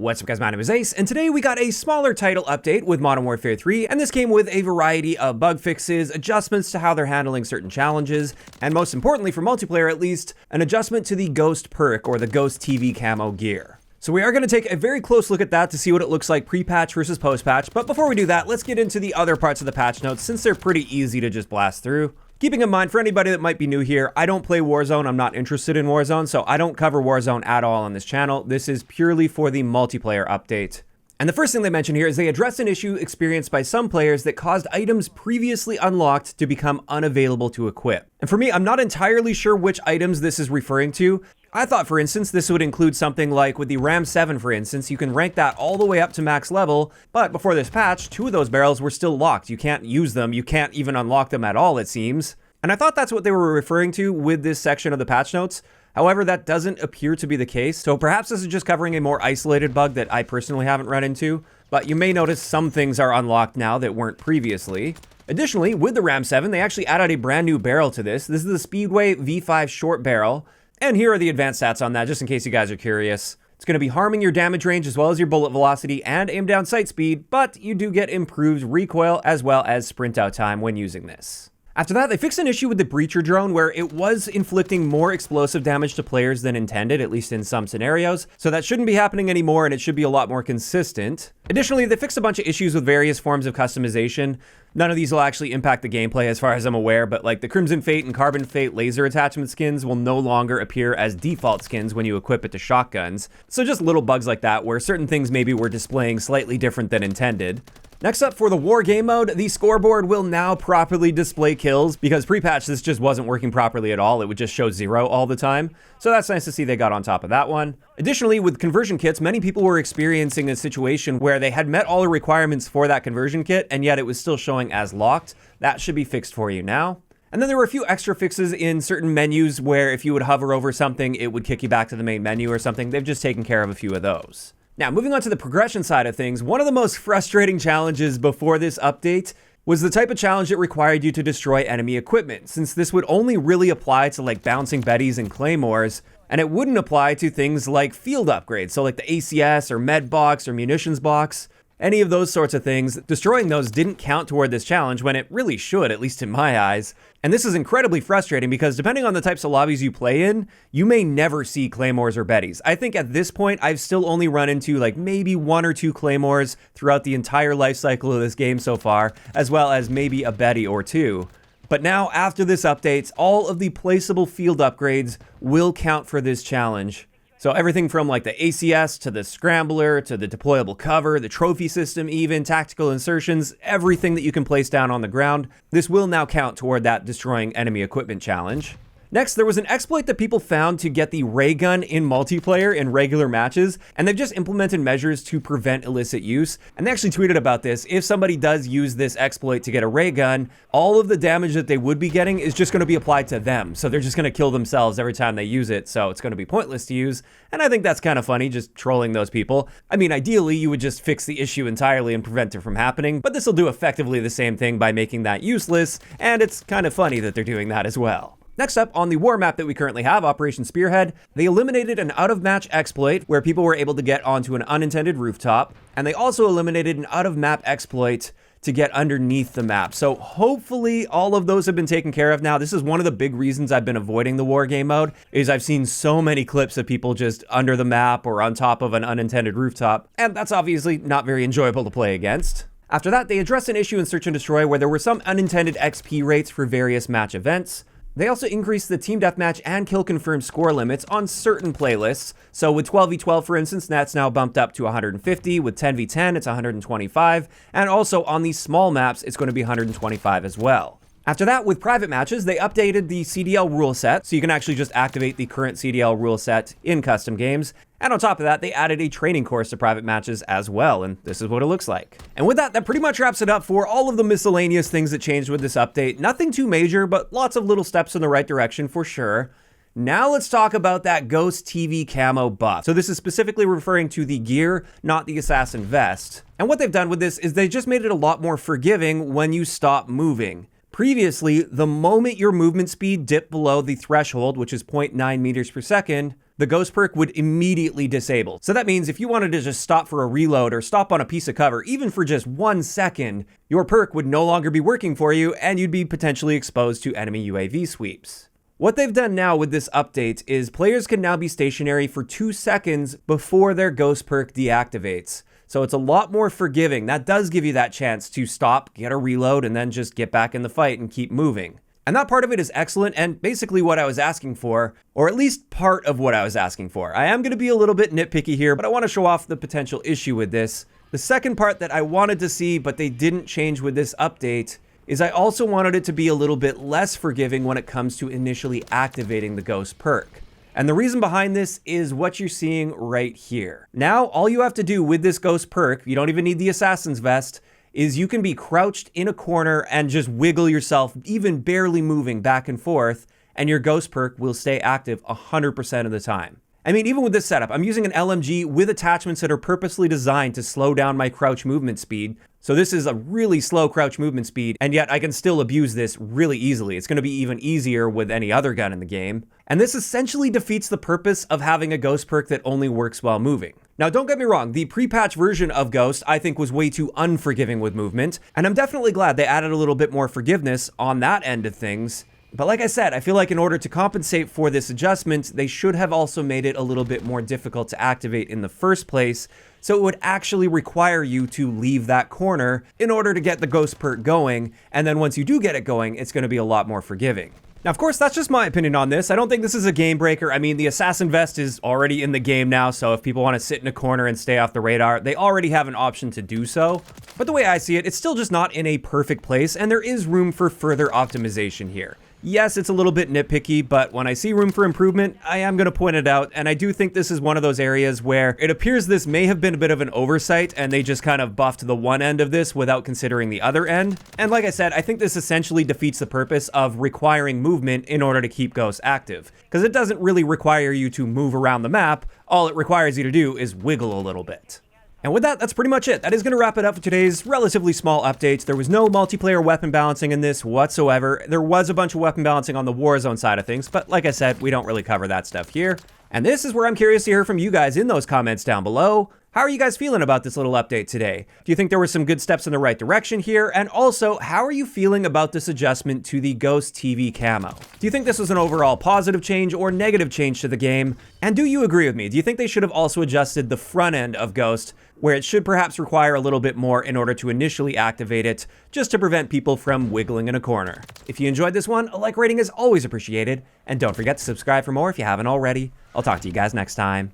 What's up guys, my name is Ace, and today we got a smaller title update with Modern Warfare 3, and this came with a variety of bug fixes, adjustments to how they're handling certain challenges, and most importantly for multiplayer at least, an adjustment to the Ghost perk or the Ghost TV camo gear. So we are going to take a very close look at that to see what it looks like pre-patch versus post-patch, but before we do that, let's get into the other parts of the patch notes since they're pretty easy to just blast through. Keeping in mind, for anybody that might be new here, I don't play Warzone, I'm not interested in Warzone, so I don't cover Warzone at all on this channel. This is purely for the multiplayer update. And the first thing they mention here is they address an issue experienced by some players that caused items previously unlocked to become unavailable to equip. And for me, I'm not entirely sure which items this is referring to. I thought, for instance, this would include something like with the Ram 7, for instance, you can rank that all the way up to max level, but before this patch, 2 of those barrels were still locked. You can't use them, you can't even unlock them at all, it seems. And I thought that's what they were referring to with this section of the patch notes. However, that doesn't appear to be the case, so perhaps this is just covering a more isolated bug that I personally haven't run into, but you may notice some things are unlocked now that weren't previously. Additionally, with the Ram 7, they actually added a brand new barrel to this. This is the Speedway V5 short barrel. And here are the advanced stats on that, just in case you guys are curious. It's going to be harming your damage range as well as your bullet velocity and aim down sight speed, but you do get improved recoil as well as sprint out time when using this. After that, they fixed an issue with the Breacher drone where it was inflicting more explosive damage to players than intended, at least in some scenarios, so that shouldn't be happening anymore and it should be a lot more consistent. Additionally, they fixed a bunch of issues with various forms of customization. None of these will actually impact the gameplay as far as I'm aware, but like the Crimson Fate and Carbon Fate laser attachment skins will no longer appear as default skins when you equip it to shotguns. So just little bugs like that where certain things maybe were displaying slightly different than intended. Next up, for the War Game mode, the scoreboard will now properly display kills because pre-patch this just wasn't working properly at all. It would just show 0 all the time. So that's nice to see they got on top of that one. Additionally, with conversion kits, many people were experiencing a situation where they had met all the requirements for that conversion kit and yet it was still showing as locked. That should be fixed for you now. And then there were a few extra fixes in certain menus where if you would hover over something, it would kick you back to the main menu or something. They've just taken care of a few of those. Now, moving on to the progression side of things, one of the most frustrating challenges before this update was the type of challenge that required you to destroy enemy equipment, since this would only really apply to like bouncing Bettys and Claymores, and it wouldn't apply to things like field upgrades, so like the ACS or med box or munitions box. Any of those sorts of things, destroying those didn't count toward this challenge when it really should, at least in my eyes. And this is incredibly frustrating because depending on the types of lobbies you play in, you may never see Claymores or Bettys. I think at this point, I've still only run into like maybe 1 or 2 Claymores throughout the entire life cycle of this game so far, as well as maybe a Betty or 2. But now, after this update, all of the placeable field upgrades will count for this challenge. So everything from like the ACS to the Scrambler to the deployable cover, the trophy system even, tactical insertions, everything that you can place down on the ground, this will now count toward that destroying enemy equipment challenge. Next, there was an exploit that people found to get the ray gun in multiplayer in regular matches, and they've just implemented measures to prevent illicit use. And they actually tweeted about this. If somebody does use this exploit to get a ray gun, all of the damage that they would be getting is just going to be applied to them. So they're just going to kill themselves every time they use it, so it's going to be pointless to use. And I think that's kind of funny, just trolling those people. I mean, ideally, you would just fix the issue entirely and prevent it from happening, but this will do effectively the same thing by making that useless, and it's kind of funny that they're doing that as well. Next up, on the war map that we currently have, Operation Spearhead, they eliminated an out-of-match exploit where people were able to get onto an unintended rooftop, and they also eliminated an out-of-map exploit to get underneath the map. So hopefully all of those have been taken care of now. This is one of the big reasons I've been avoiding the war game mode, is I've seen so many clips of people just under the map or on top of an unintended rooftop, and that's obviously not very enjoyable to play against. After that, they addressed an issue in Search and Destroy where there were some unintended XP rates for various match events. They also increased the team deathmatch and kill confirmed score limits on certain playlists. So with 12v12, for instance, that's now bumped up to 150. With 10v10, it's 125. And also on these small maps, it's going to be 125 as well. After that, with private matches, they updated the CDL rule set, so you can actually just activate the current CDL rule set in custom games. And on top of that, they added a training course to private matches as well, and this is what it looks like. And with that, that pretty much wraps it up for all of the miscellaneous things that changed with this update. Nothing too major, but lots of little steps in the right direction for sure. Now let's talk about that Ghost TV camo buff. So this is specifically referring to the gear, not the assassin vest. And what they've done with this is they just made it a lot more forgiving when you stop moving. Previously, the moment your movement speed dipped below the threshold, which is 0.9 meters per second, the ghost perk would immediately disable. So that means if you wanted to just stop for a reload or stop on a piece of cover, even for just 1 second, your perk would no longer be working for you and you'd be potentially exposed to enemy UAV sweeps. What they've done now with this update is players can now be stationary for 2 seconds before their ghost perk deactivates. So it's a lot more forgiving. That does give you that chance to stop, get a reload, and then just get back in the fight and keep moving. And that part of it is excellent and basically what I was asking for, or at least part of what I was asking for. I am going to be a little bit nitpicky here, but I want to show off the potential issue with this. The second part that I wanted to see, but they didn't change with this update, is I also wanted it to be a little bit less forgiving when it comes to initially activating the ghost perk. And the reason behind this is what you're seeing right here. Now, all you have to do with this ghost perk, you don't even need the assassin's vest, is you can be crouched in a corner and just wiggle yourself, even barely moving back and forth, and your ghost perk will stay active 100% of the time. I mean, even with this setup, I'm using an LMG with attachments that are purposely designed to slow down my crouch movement speed. So this is a really slow crouch movement speed, and yet I can still abuse this really easily. It's going to be even easier with any other gun in the game. And this essentially defeats the purpose of having a ghost perk that only works while moving. Now, don't get me wrong, the pre-patch version of Ghost I think was way too unforgiving with movement, and I'm definitely glad they added a little bit more forgiveness on that end of things. But like I said, I feel like in order to compensate for this adjustment, they should have also made it a little bit more difficult to activate in the first place, so it would actually require you to leave that corner in order to get the ghost perk going, and then once you do get it going, it's going to be a lot more forgiving. Now, of course, that's just my opinion on this. I don't think this is a game breaker. I mean, the assassin vest is already in the game now, so if people want to sit in a corner and stay off the radar, they already have an option to do so. But the way I see it, it's still just not in a perfect place, and there is room for further optimization here. Yes, it's a little bit nitpicky, but when I see room for improvement, I am going to point it out, and I do think this is one of those areas where it appears this may have been a bit of an oversight, and they just kind of buffed the one end of this without considering the other end. And like I said, I think this essentially defeats the purpose of requiring movement in order to keep Ghost active, because it doesn't really require you to move around the map. All it requires you to do is wiggle a little bit. And with that, that's pretty much it. That is going to wrap it up for today's relatively small updates. There was no multiplayer weapon balancing in this whatsoever. There was a bunch of weapon balancing on the Warzone side of things, but like I said, we don't really cover that stuff here. And this is where I'm curious to hear from you guys in those comments down below. How are you guys feeling about this little update today? Do you think there were some good steps in the right direction here? And also, how are you feeling about this adjustment to the Ghost TV camo? Do you think this was an overall positive change or negative change to the game? And do you agree with me? Do you think they should have also adjusted the front end of Ghost, where it should perhaps require a little bit more in order to initially activate it, just to prevent people from wiggling in a corner? If you enjoyed this one, a like rating is always appreciated. And don't forget to subscribe for more if you haven't already. I'll talk to you guys next time.